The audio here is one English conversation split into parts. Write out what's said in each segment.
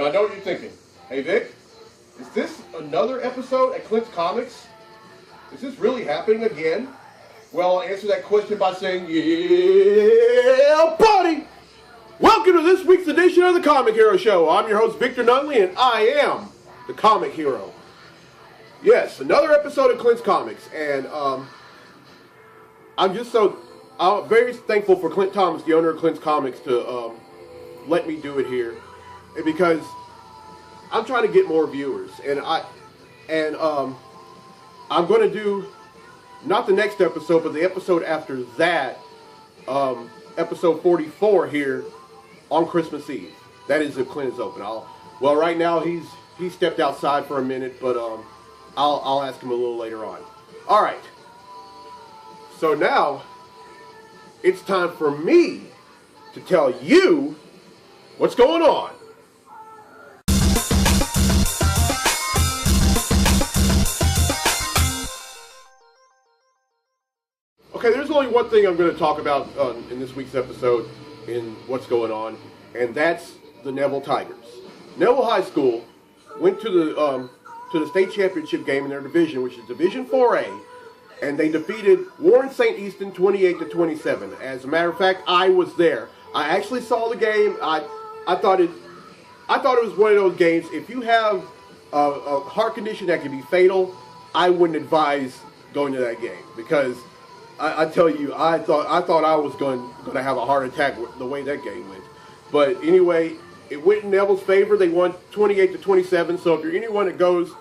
Now, I know what you're thinking. Hey, Vic, is this another episode at Clint's Comics? Is this really happening again? Well, I'll answer that question by saying, yeah, buddy! Welcome to this week's edition of the Comic Hero Show. I'm your host, Victor Nutley, and I am the Comic Hero. Yes, another episode of Clint's Comics, and I'm very thankful for Clint Thomas, the owner of Clint's Comics, to let me do it here, because I'm trying to get more viewers, and I'm going to do not the next episode, but the episode after that, episode 44 here on Christmas Eve. That is if Clint is open. Well, right now he stepped outside for a minute, but I'll ask him a little later on. All right. So now it's time for me to tell you what's going on. Okay, there's only one thing I'm going to talk about in this week's episode in what's going on, and that's the Neville Tigers. Neville High School went to the state championship game in their division, which is Division 4A, and they defeated Warren St. Easton 28-27. As a matter of fact, I was there. I actually saw the game. I thought it was one of those games. If you have a heart condition that can be fatal, I wouldn't advise going to that game, because I tell you, I thought I was going to have a heart attack with the way that game went. But anyway, it went in Neville's favor. They won 28-27. So if you're anyone that goes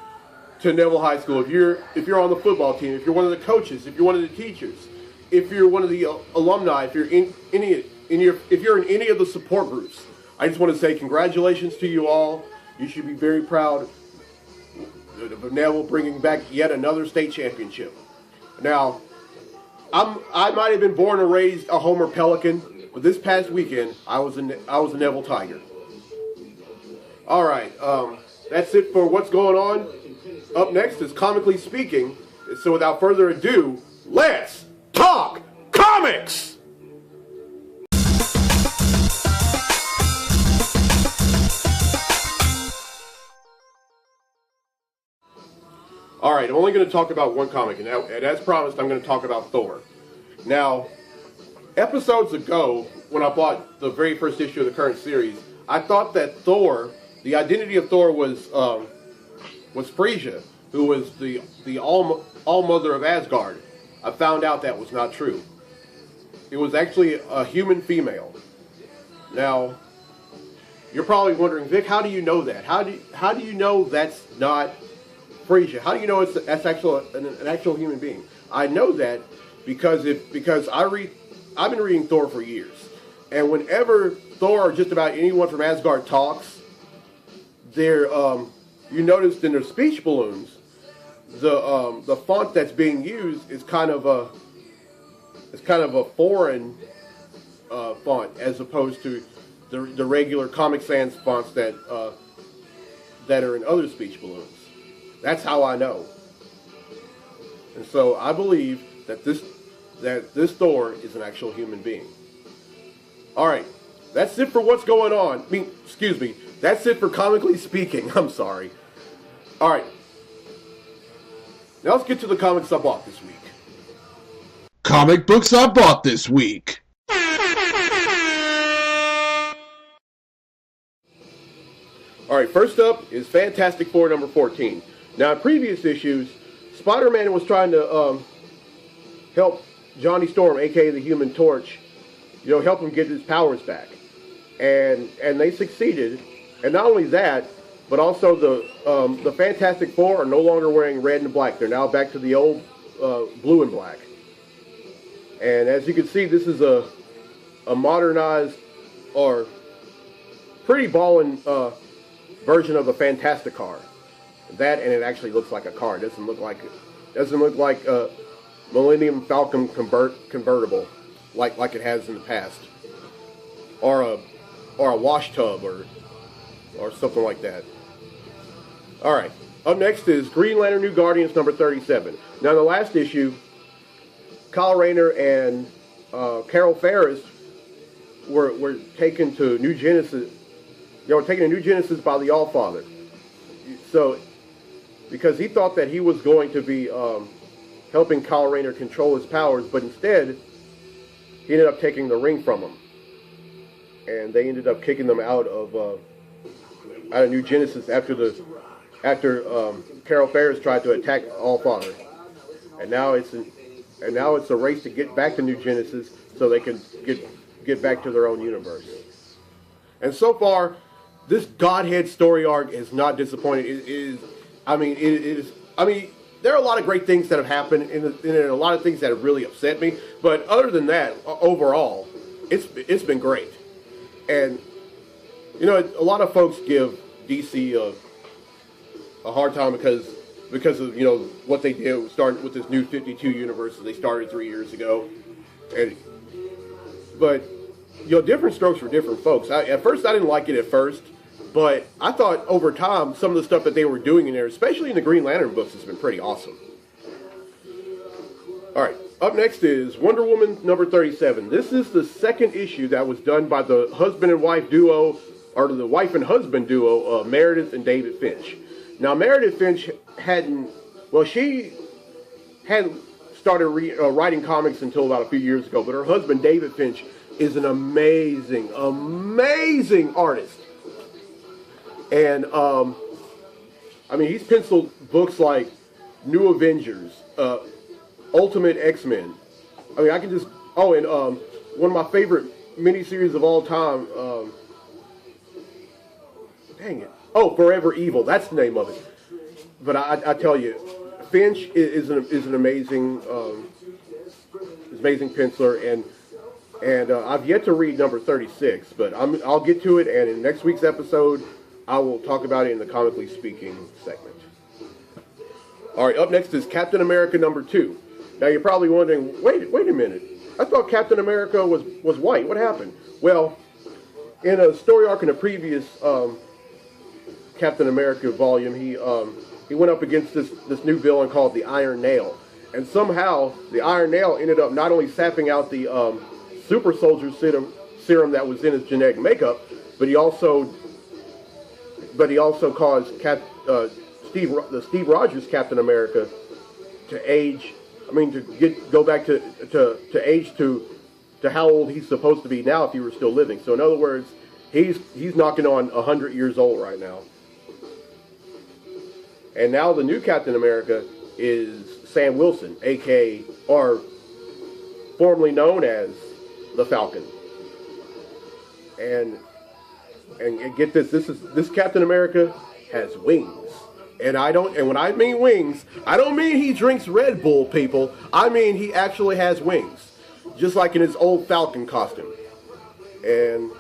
to Neville High School, if you're on the football team, if you're one of the coaches, if you're one of the teachers, if you're one of the alumni, if you're in any of the support groups, I just want to say congratulations to you all. You should be very proud of Neville bringing back yet another state championship. Now, I might have been born and raised a Homer Pelican, but this past weekend I was a Neville Tiger. All right, that's it for what's going on. Up next is Comically Speaking. So without further ado, let's talk comics. All right, I'm only going to talk about one comic, and as promised, I'm going to talk about Thor. Now, episodes ago, when I bought the very first issue of the current series, I thought that Thor, the identity of Thor was Frisia, who was the all-mother of Asgard. I found out that was not true. It was actually a human female. Now, you're probably wondering, Vic, how do you know that? How do you know that's not Frisia? How do you know that's an actual human being? I know that because I've been reading Thor for years, and whenever Thor or just about anyone from Asgard talks, you notice in their speech balloons, the font that's being used is kind of a foreign font, as opposed to the regular Comic Sans fonts that are in other speech balloons. That's how I know. And so I believe that this Thor is an actual human being. Alright, that's it for what's going on. That's it for Comically Speaking. I'm sorry. Alright. Now let's get to the comics I bought this week. Comic books I bought this week. Alright, first up is Fantastic Four number 14. Now, in previous issues, Spider-Man was trying to help Johnny Storm, a.k.a. the Human Torch, help him get his powers back. And they succeeded. And not only that, but also the Fantastic Four are no longer wearing red and black. They're now back to the old blue and black. And as you can see, this is a modernized or pretty ballin' version of the Fantastic Car. That, and it actually looks like a car. It doesn't look like a Millennium Falcon convertible like it has in the past, or a wash tub or something like that. All right. Up next is Green Lantern New Guardians number 37. Now, in the last issue, Kyle Rayner and Carol Ferris were taken to New Genesis taking a new Genesis by the All-Father. So, because he thought that he was going to be helping Kyle Rayner control his powers, but instead, he ended up taking the ring from him. And they ended up kicking them out of New Genesis after Carol Ferris tried to attack All-Father. And now it's a race to get back to New Genesis so they can get back to their own universe. And so far, this Godhead story arc is not disappointing. There are a lot of great things that have happened, and a lot of things that have really upset me. But other than that, overall, it's been great. And a lot of folks give DC a hard time because of what they did, starting with this new 52 universe that they started 3 years ago. But different strokes for different folks. At first, I didn't like it at first. But I thought over time, some of the stuff that they were doing in there, especially in the Green Lantern books, has been pretty awesome. All right, up next is Wonder Woman number 37. This is the second issue that was done by the husband and wife duo, or the wife and husband duo, Meredith and David Finch. Now, Meredith Finch hadn't started writing comics until about a few years ago, but her husband, David Finch, is an amazing, amazing artist. And, he's penciled books like New Avengers, Ultimate X-Men. I can just... Oh, and one of my favorite miniseries of all time... dang it. Oh, Forever Evil. That's the name of it. But I tell you, Finch is an amazing... amazing penciler, and I've yet to read number 36, but I'll get to it, and in next week's episode... I will talk about it in the Comically Speaking segment. All right, up next is Captain America number 2. Now you're probably wondering, wait a minute. I thought Captain America was white. What happened? Well, in a story arc in a previous Captain America volume, he went up against this new villain called the Iron Nail, and somehow the Iron Nail ended up not only sapping out the super soldier serum that was in his genetic makeup, but he also caused Steve Rogers Captain America to age. Go back to age to how old he's supposed to be now if he were still living. So in other words, he's knocking on 100 years old right now. And now the new Captain America is Sam Wilson, aka or formerly known as the Falcon. And get this Captain America has wings. And when I mean wings, I don't mean he drinks Red Bull, people. I mean he actually has wings. Just like in his old Falcon costume. And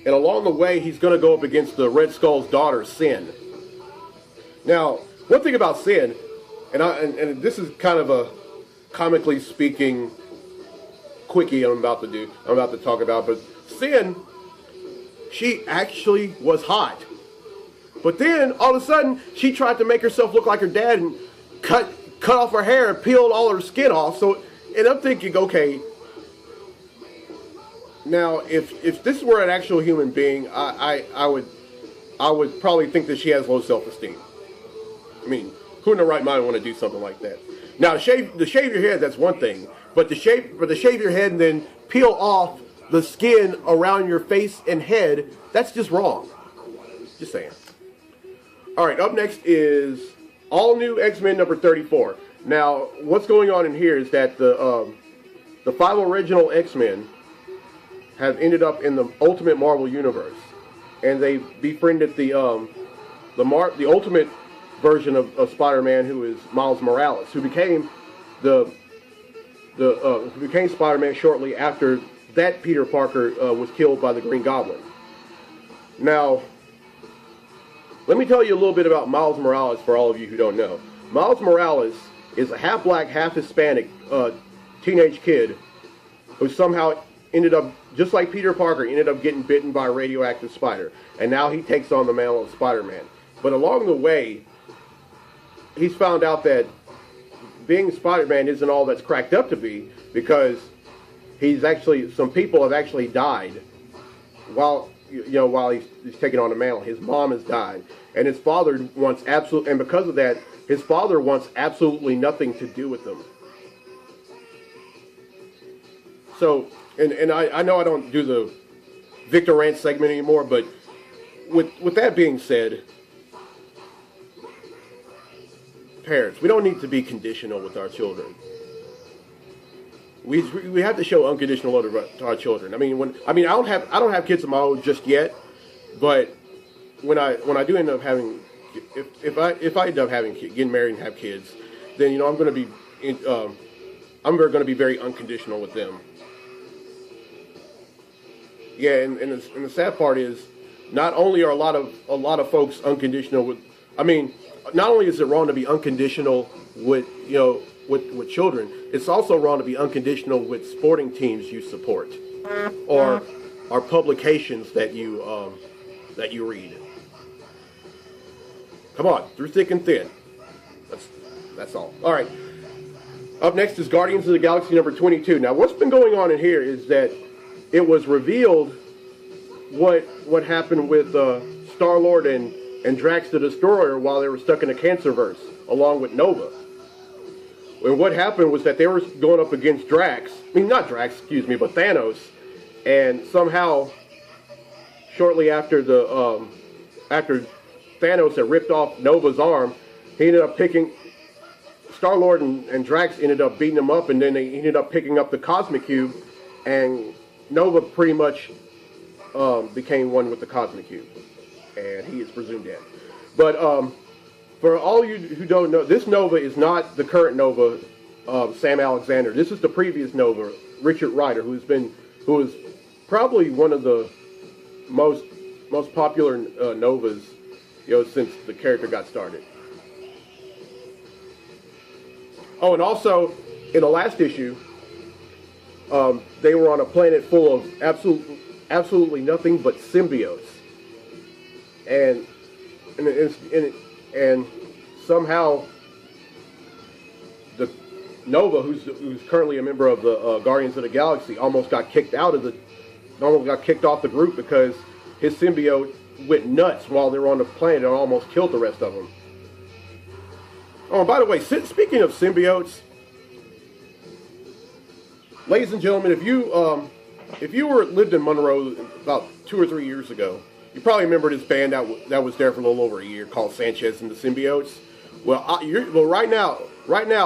along the way, he's going to go up against the Red Skull's daughter, Sin. Now, one thing about Sin, and this is kind of a comically speaking quickie I'm about to talk about, but Sin, she actually was hot. But then, all of a sudden, she tried to make herself look like her dad and cut off her hair and peeled all her skin off. And I'm thinking, okay, now, if this were an actual human being, I would probably think that she has low self-esteem. Who in their right mind would want to do something like that? Now, to shave your head, that's one thing. But to shave your head and then peel off the skin around your face and head, that's just wrong. Just saying. All right, up next is all new X-Men number 34. Now, what's going on in here is that the 5 original X-Men have ended up in the Ultimate Marvel universe, and they befriended the Ultimate version of Spider-Man, who is Miles Morales, who became Spider-Man shortly after that Peter Parker was killed by the Green Goblin. Now, let me tell you a little bit about Miles Morales for all of you who don't know. Miles Morales is a half-black, half-Hispanic teenage kid who somehow ended up, just like Peter Parker, ended up getting bitten by a radioactive spider. And now he takes on the mantle of Spider-Man. But along the way, he's found out that being Spider-Man isn't all that's cracked up to be, because some people have actually died while while he's taking on the mantle, his mom has died, and his father wants and because of that, his father wants absolutely nothing to do with them. So, and I know I don't do the Victor Rant segment anymore, but with that being said, parents, we don't need to be conditional with our children. We have to show unconditional love to our children. I don't have kids of my own just yet, but when I do end up having, if I end up getting married and have kids, then I'm going to be very unconditional with them. Yeah, and the sad part is, not only are a lot of folks unconditional with, not only is it wrong to be unconditional with with children, it's also wrong to be unconditional with sporting teams you support or publications that you read. Come on, through thick and thin. That's all. All right. Up next is Guardians of the Galaxy number 22. Now, what's been going on in here is that it was revealed what happened with Star-Lord and Drax the Destroyer while they were stuck in the Cancerverse, along with Nova. And what happened was that they were going up against not Drax, but Thanos, and somehow, shortly after after Thanos had ripped off Nova's arm, he ended up Star-Lord and Drax ended up beating him up, and then they ended up picking up the Cosmic Cube, and Nova pretty much became one with the Cosmic Cube, and he is presumed dead. But for all you who don't know, this Nova is not the current Nova, Sam Alexander. This is the previous Nova, Richard Rider, who is probably one of the most popular Novas, since the character got started. Oh, and also in the last issue, they were on a planet full of absolutely nothing but symbiotes, and somehow the Nova, who's currently a member of the Guardians of the Galaxy, almost got kicked off the group because his symbiote went nuts while they were on the planet and almost killed the rest of them. Oh, by the way, speaking of symbiotes, ladies and gentlemen, if you lived in Monroe about 2 or 3 years ago, you probably remember this band that was there for a little over a year called Sanchez and the Symbiotes. Well, right now,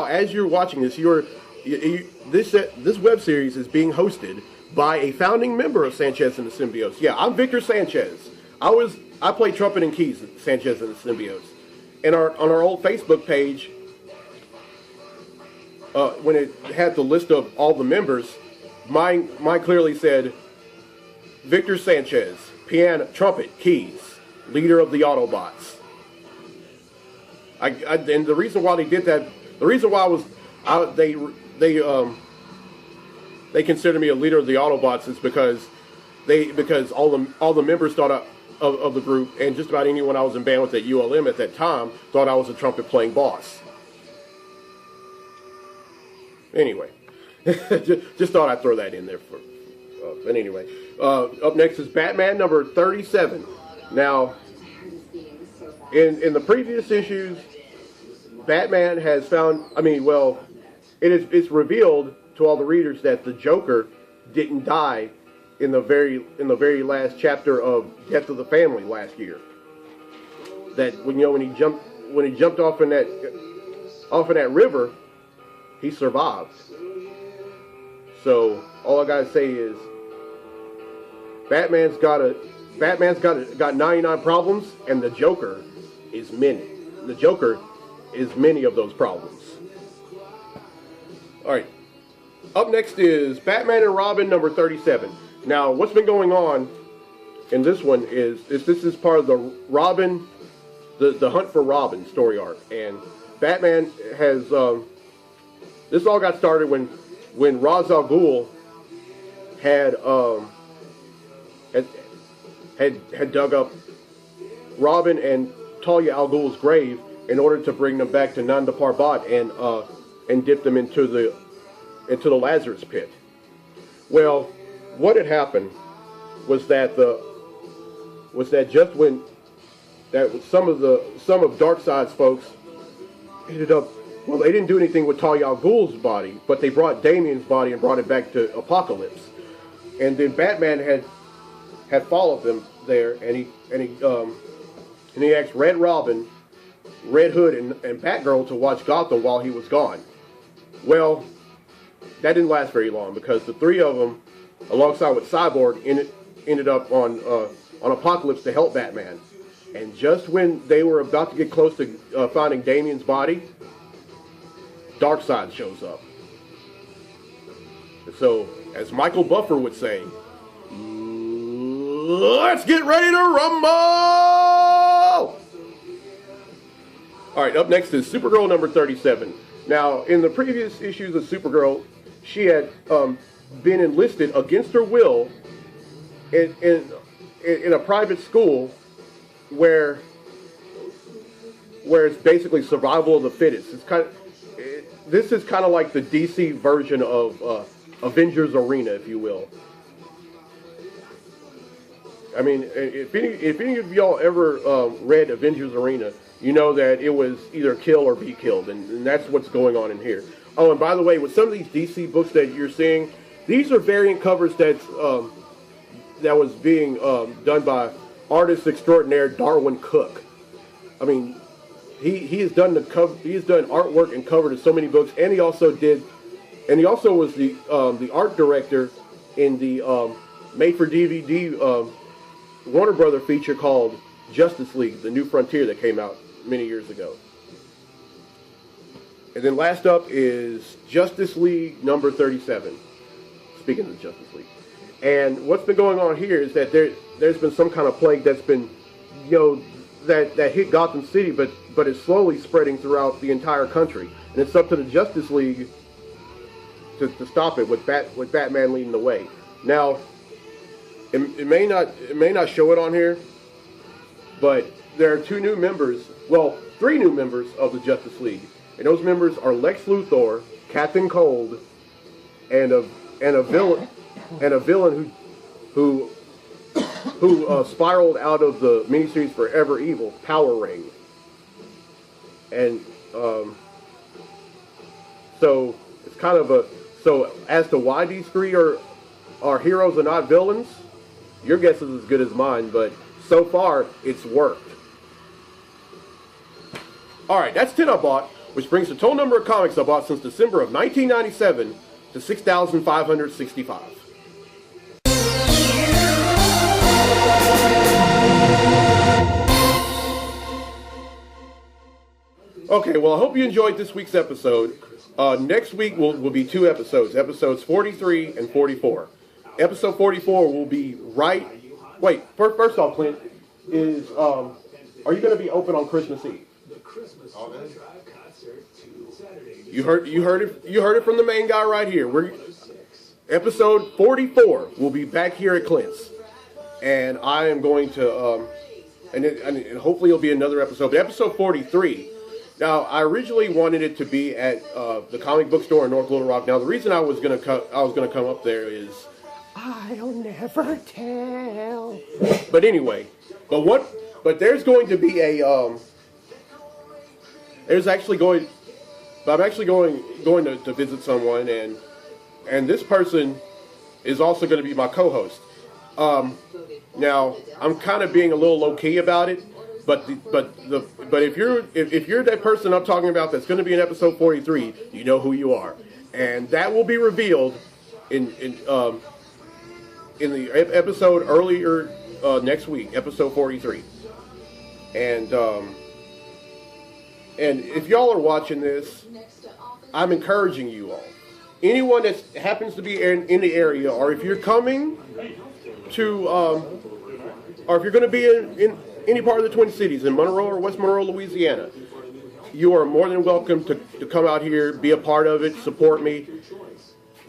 as you're watching this, this web series is being hosted by a founding member of Sanchez and the Symbiotes. Yeah, I'm Victor Sanchez. I play trumpet and keys at Sanchez and the Symbiotes. And on our old Facebook page, when it had the list of all the members, mine clearly said Victor Sanchez, piano, trumpet, keys, leader of the Autobots. And the reason why they did that, the reason why they consider me a leader of the Autobots is because all the members thought of the group, and just about anyone I was in band with at ULM at that time thought I was a trumpet playing boss. Anyway, just thought I'd throw that in there but anyway, up next is Batman number 37. Now, in the previous issues, Batman has found. It's revealed to all the readers that the Joker didn't die in the very last chapter of Death of the Family last year. That when he jumped off in that river, he survived. So all I gotta say is, Batman's got 99 problems, and the Joker is many. The Joker is many of those problems. All right. Up next is Batman and Robin number 37. Now, what's been going on in this one is this is part of the Robin, the Hunt for Robin story arc, and Batman has this all got started when Ra's al Ghul had dug up Robin and Talia al Ghul's grave in order to bring them back to Nanda Parbat and dip them into the Lazarus pit. Well, what had happened was that was that just when some of Darkseid's folks ended up, well, they didn't do anything with Talia al Ghul's body, but they brought Damian's body and brought it back to Apokolips, and then Batman had followed them there, and he asked Red Robin, Red Hood, and Batgirl to watch Gotham while he was gone. Well, that didn't last very long because the three of them, alongside with Cyborg, ended up on Apokolips to help Batman. And just when they were about to get close to finding Damian's body, Darkseid shows up. So, as Michael Buffer would say, let's get ready to rumble! Alright, up next is Supergirl number 37. Now, in the previous issues of Supergirl, she had been enlisted against her will in a private school where it's basically survival of the fittest. This is kind of like the DC version of Avengers Arena, if you will. I mean, if any of y'all ever read Avengers Arena, you know that it was either kill or be killed, and that's what's going on in here. Oh, and by the way, with some of these DC books that you're seeing, these are variant covers that was being done by artist extraordinaire Darwin Cook. I mean, he has done artwork and cover to so many books, and he also was the art director in the made-for-DVD Warner Brother feature called Justice League: The New Frontier that came out many years ago. And then last up is Justice League number 37. Speaking of Justice League. And what's been going on here is that there's been some kind of plague that's been, that hit Gotham City, but it's slowly spreading throughout the entire country. And it's up to the Justice League to stop it with Batman leading the way. Now, it may not show it on here, but there are three new members of the Justice League. And those members are Lex Luthor, Captain Cold, and a villain who spiraled out of the miniseries Forever Evil, Power Ring. And so it's kind of so as to why these three are heroes and not villains, your guess is as good as mine, but so far it's worked. Alright, that's 10 I bought, which brings the total number of comics I bought since December of 1997 to 6,565. Okay, well, I hope you enjoyed this week's episode. Next week will be two episodes, episodes 43 and 44. Episode 44 will be Wait, first off, Clint, are you going to be open on Christmas Eve? You heard it from the main guy right here. Episode 44 will be back here at Clint's, and I am going to and hopefully it'll be another episode. But episode 43. Now, I originally wanted it to be at the comic book store in North Little Rock. Now, the reason I was gonna come up there is I'll never tell. But anyway, but there's going to be a I'm actually going to visit someone, and this person is also going to be my co-host. Now I'm kind of being a little low key about it, but if you're that person I'm talking about that's going to be in episode 43, you know who you are, and that will be revealed in the episode earlier next week, episode 43, and if y'all are watching this, I'm encouraging you all. Anyone that happens to be in the area, or if you're coming to, or if you're going to be in any part of the Twin Cities, in Monroe or West Monroe, Louisiana, you are more than welcome to come out here, be a part of it, support me.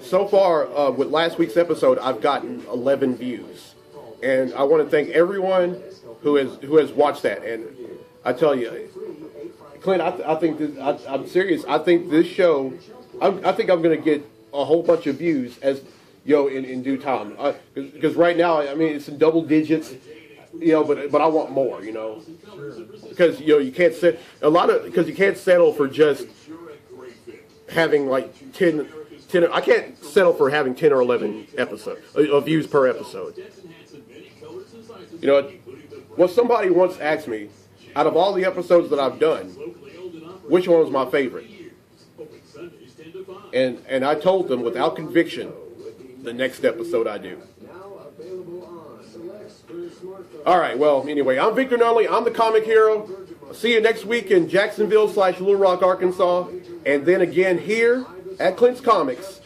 So far, with last week's episode, I've gotten 11 views. And I want to thank everyone who has watched that. And I tell you, Clint, I think this, I'm serious. I think this show, I think I'm going to get a whole bunch of views in due time. Because right now, I mean, it's in double digits. but I want more, because you can't because you can't settle for just having like 10. I can't settle for having 10 or 11 episodes of views per episode. Well, somebody once asked me, out of all the episodes that I've done, which one was my favorite? And I told them without conviction, the next episode I do. All right, well, anyway, I'm Victor Nunley. I'm the Comic Hero. See you next week in Jacksonville/Little Rock, Arkansas. And then again here at Clint's Comics.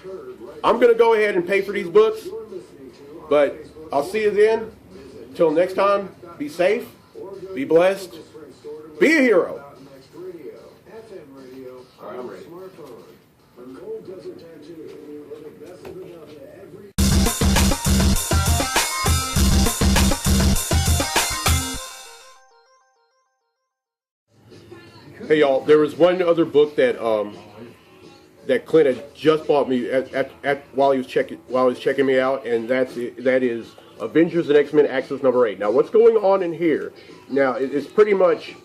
I'm going to go ahead and pay for these books. But I'll see you then. Till next time, be safe, be blessed, be a hero. All right, I'm ready. Hey y'all, there was one other book that that Clint had just bought me while he was checking me out, and that is Avengers and X-Men Axis number 8. Now, what's going on in here? Now, it's pretty much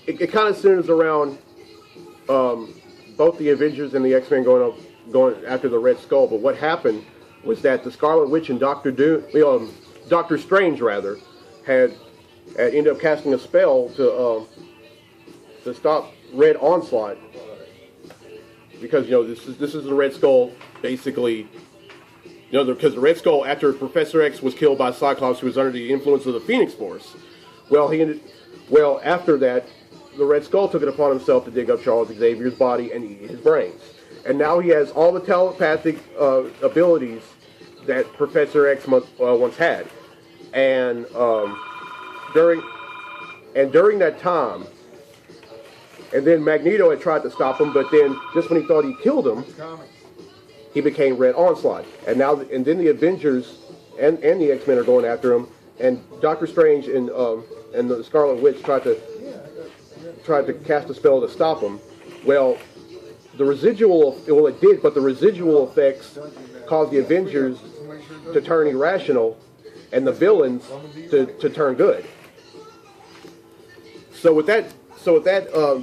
it kind of centers around both the Avengers and the X-Men going after the Red Skull. But what happened was that the Scarlet Witch and Doctor Strange rather had ended up casting a spell to stop Red Onslaught, because this is the Red Skull basically. Because the Red Skull, after Professor X was killed by Cyclops, who was under the influence of the Phoenix Force, after that, the Red Skull took it upon himself to dig up Charles Xavier's body and eat his brains. And now he has all the telepathic abilities that Professor X once had. And during that time, and then Magneto had tried to stop him, but then just when he thought he killed him, he became Red Onslaught. And then the Avengers and the X-Men are going after him, and Doctor Strange and the Scarlet Witch tried to cast a spell to stop him. Well, the residual effects caused the Avengers to turn irrational and the villains to turn good. So with that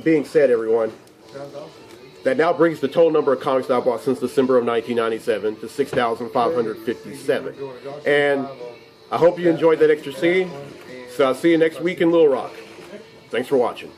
being said, everyone, that now brings the total number of comics that I bought since December of 1997 to 6,557. And I hope you enjoyed that extra scene. So I'll see you next week in Little Rock. Thanks for watching.